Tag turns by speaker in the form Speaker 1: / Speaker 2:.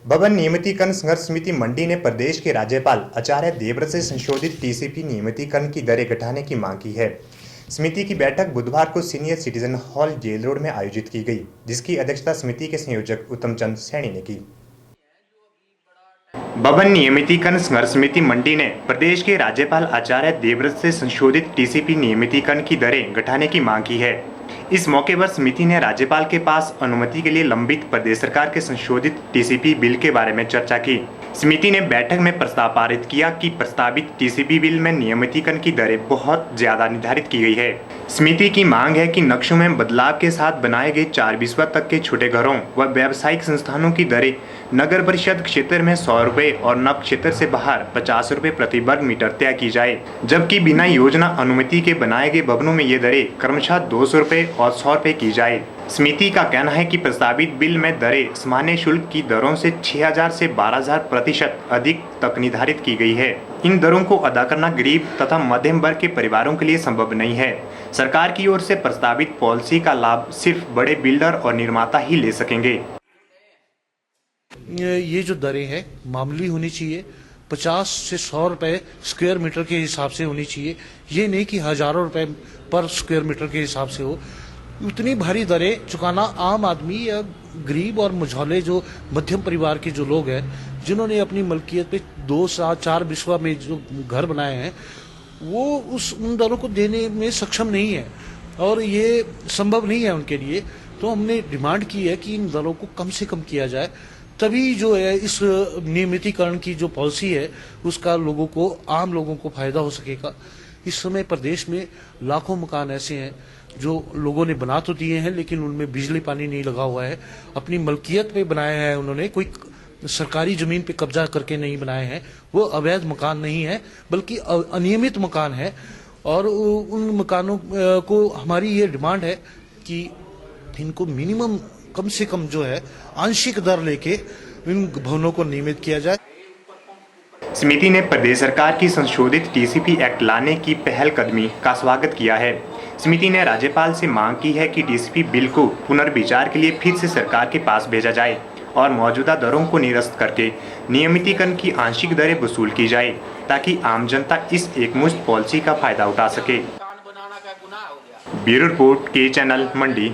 Speaker 1: भवन नियमितीकरण संघर्ष समिति मंडी ने प्रदेश के राज्यपाल आचार्य देवव्रत से संशोधित टीसीपी नियमितीकरण की दरें घटाने की मांग की है। समिति की बैठक बुधवार को senior citizen hall jail road में आयोजित की गई, जिसकी अध्यक्षता समिति के संयोजक उत्तम चंद सैनी ने की। भवन नियमितीकरण संघर्ष समिति मंडी ने प्रदेश के राज्यपाल आचार्य देवव्रत से संशोधित टीसीपी नियमितीकरण की दरें घटाने की मांग की है। इस मौके पर समिति ने राज्यपाल के पास अनुमति के लिए लंबित प्रदेश सरकार के संशोधित टीसीपी बिल के बारे में चर्चा की। समिति ने बैठक में प्रस्ताव पारित किया कि प्रस्तावित टीसीपी बिल में नियमितीकरण की दरें बहुत ज्यादा निर्धारित की गई है। समिति की मांग है कि नक्शों में बदलाव के साथ बनाए गए 4 बिस्वा तक के छोटे घरों व व्यावसायिक संस्थानों की दरें नगर परिषद क्षेत्र में 100 रुपए और नव क्षेत्र से बाहर 50 रुपए प्रति वर्ग मीटर तय की जाए, जबकि बिना योजना अनुमति के बनाए गए भवनों में ये दरें क्रमशः 200 रुपए और 100 रुपए की जाए। समिति का कहना है कि प्रस्तावित बिल में दरें सामान्य शुल्क की दरों से 6,000 से 12,000% अधिक तक निर्धारित की गई है। इन दरों को अदा करना गरीब तथा मध्यम वर्ग के परिवारों के लिए संभव नहीं है। सरकार की ओर से प्रस्तावित पॉलिसी का लाभ सिर्फ बड़े बिल्डर और निर्माता ही ले सकेंगे।
Speaker 2: ये जो दरें हैं मामूली होनी चाहिए, 50 से 100 रुपए स्क्वायर मीटर के हिसाब से होनी चाहिए। ये नहीं कि हजारों रुपए पर स्क्वायर मीटर के हिसाब से हो। उतनी भारी दरें चुकाना आम आदमी या गरीब और मझौले जो मध्यम परिवार के जो लोग हैं, जिन्होंने अपनी मलकियत पे 2 से 4 बिस्वा में जो घर बनाए हैं, वो उन दरों को देने में सक्षम नहीं है और ये संभव नहीं है उनके लिए। तो हमने डिमांड की है कि इन दरों को कम से कम किया जाए, तभी जो है इस नियमितीकरण की जो पॉलिसी है उसका आम लोगों को फायदा हो सकेगा। इस समय प्रदेश में लाखों मकान ऐसे हैं जो लोगों ने बना तो दिए हैं, लेकिन उनमें बिजली पानी नहीं लगा हुआ है। अपनी मलकियत पे बनाया है उन्होंने, कोई सरकारी जमीन पे कब्जा करके नहीं बनाए हैं। वो अवैध मकान नहीं है बल्कि अनियमित मकान है। और उन मकानों को हमारी ये डिमांड है कि इनको मिनिमम कम से कम जो है आंशिक दर लेके इन भवनों को नियमित किया जाए।
Speaker 1: समिति ने प्रदेश सरकार की संशोधित टीसीपी एक्ट लाने की पहलकदमी का स्वागत किया है। समिति ने राज्यपाल से मांग की है कि टीसीपी बिल को पुनर्विचार के लिए फिर से सरकार के पास भेजा जाए और मौजूदा दरों को निरस्त करके नियमितीकरण की आंशिक दरें वसूल की जाए, ताकि आम जनता इस एकमुश्त पॉलिसी का फायदा उठा सके। ब्यूरो रिपोर्ट के चैनल मंडी।